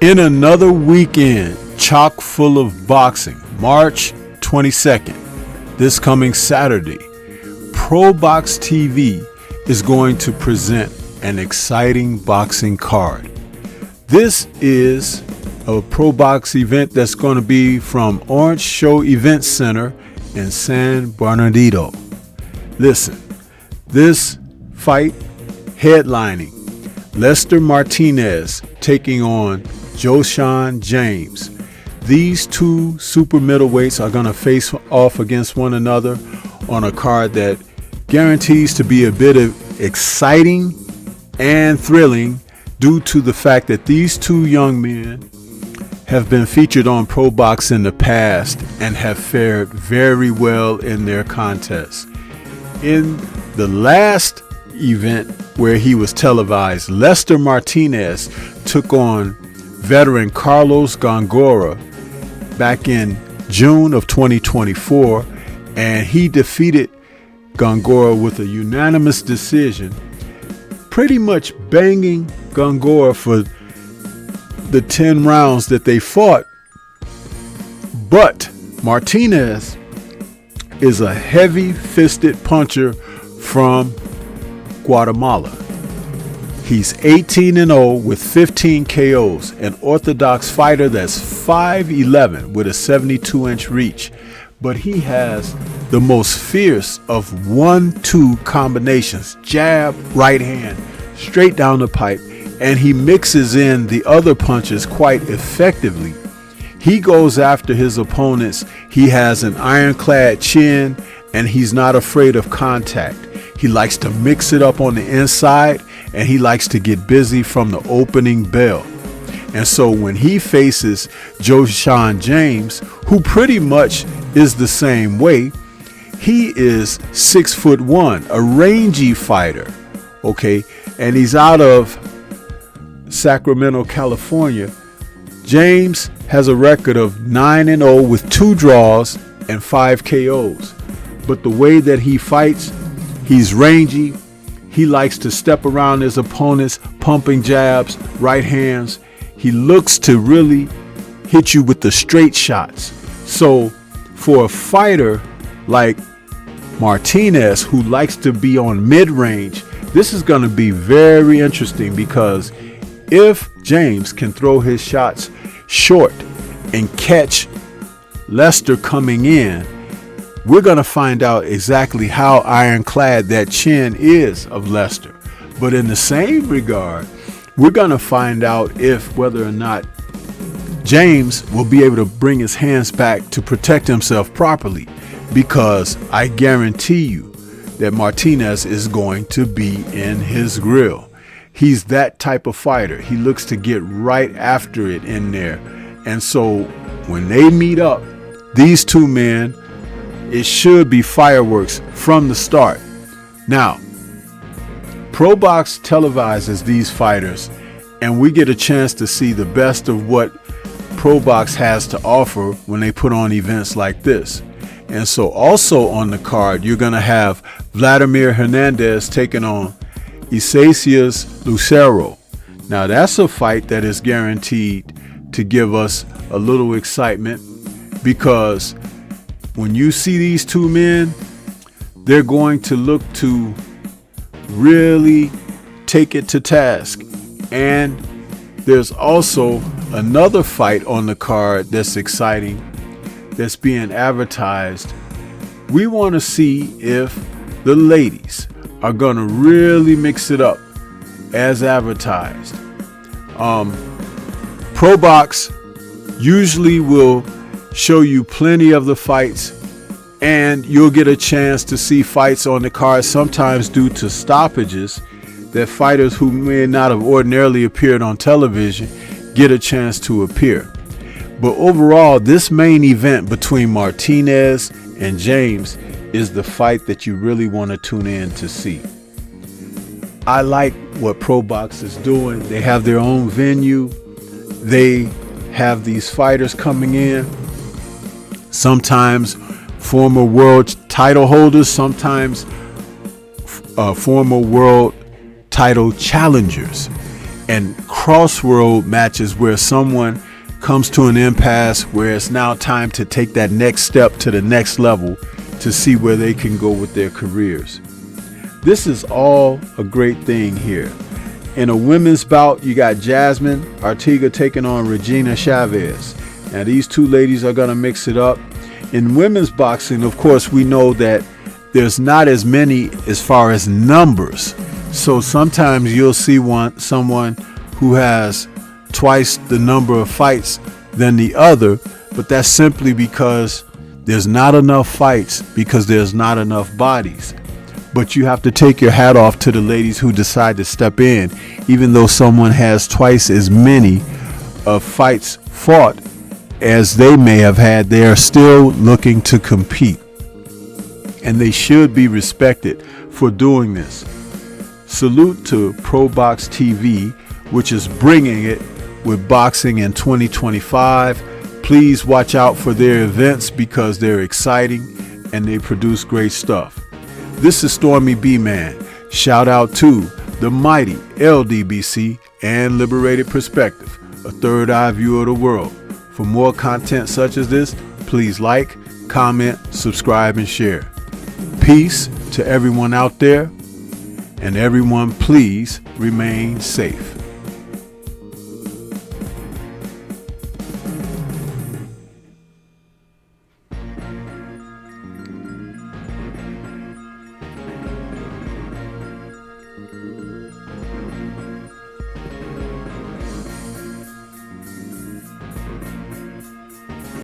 In another weekend chock full of boxing, March 22nd, this coming Saturday, Probox TV is going to present an exciting boxing card. This is a Probox event that's going to be from Orange Show Event Center in San Bernardino. Listen, this fight headlining Lester Martinez taking on Joshan James. These two super middleweights are going to face off against one another on a card that guarantees to be a bit of exciting and thrilling due to the fact that these two young men have been featured on Probox in the past and have fared very well in their contests. In the last event where he was televised, Lester Martinez took on veteran Carlos Gongora back in June of 2024, and he defeated Gongora with a unanimous decision, pretty much banging Gongora for the 10 rounds that they fought. But Martinez is a heavy-fisted puncher from Guatemala. He's 18-0 with 15 KOs, an orthodox fighter that's 5'11 with a 72-inch reach, but he has the most fierce of 1-2 combinations, jab, right hand, straight down the pipe, and he mixes in the other punches quite effectively. He goes after his opponents. He has an ironclad chin, and he's not afraid of contact. He likes to mix it up on the inside, and he likes to get busy from the opening bell. And so when he faces Joshan James, who pretty much is the same way, he is 6'1", a rangy fighter, okay? And he's out of Sacramento, California. James has a record of 9-0 with 2 draws and 5 KOs. But the way that he fights, he's rangy. He likes to step around his opponents, pumping jabs, right hands. He looks to really hit you with the straight shots. So for a fighter like Martinez, who likes to be on mid-range, this is going to be very interesting, because if James can throw his shots short and catch Lester coming in, we're going to find out exactly how ironclad that chin is of Lester. But in the same regard, we're going to find out whether or not James will be able to bring his hands back to protect himself properly, because I guarantee you that Martinez is going to be in his grill. He's that type of fighter. He looks to get right after it in there. And so when they meet up, these two men, it should be fireworks from the start. Now, Probox televises these fighters, and we get a chance to see the best of what Probox has to offer when they put on events like this. And so also on the card, you're going to have Vladimir Hernandez taking on Isacius Lucero. Now, that's a fight that is guaranteed to give us a little excitement, because when you see these two men, they're going to look to really take it to task. And there's also another fight on the card that's exciting, that's being advertised. We want to see if the ladies are going to really mix it up as advertised. Probox usually will show you plenty of the fights, and you'll get a chance to see fights on the card, sometimes due to stoppages, that fighters who may not have ordinarily appeared on television get a chance to appear. But overall, this main event between Martinez and James is the fight that you really want to tune in to see. I like what Probox is doing. They have their own venue. They have these fighters coming in, sometimes former world title holders, sometimes former world title challengers. and crossroad matches where someone comes to an impasse where it's now time to take that next step to the next level to see where they can go with their careers. This is all a great thing here. In a women's bout, you got Jasmine Artiga taking on Regina Chavez. Now these two ladies are going to mix it up. In women's boxing, of course, we know that there's not as many as far as numbers. So sometimes you'll see someone who has twice the number of fights than the other, but that's simply because there's not enough fights, because there's not enough bodies. But you have to take your hat off to the ladies who decide to step in. Even though someone has twice as many of fights fought as they may have had, they are still looking to compete. And they should be respected for doing this. Salute to Probox TV, which is bringing it with boxing in 2025. Please watch out for their events because they're exciting and they produce great stuff. This is Stormy B-Man. Shout out to the mighty LDBC and Liberated Perspective, a third eye view of the world. For more content such as this, please like, comment, subscribe, and share. Peace to everyone out there, and everyone please remain safe.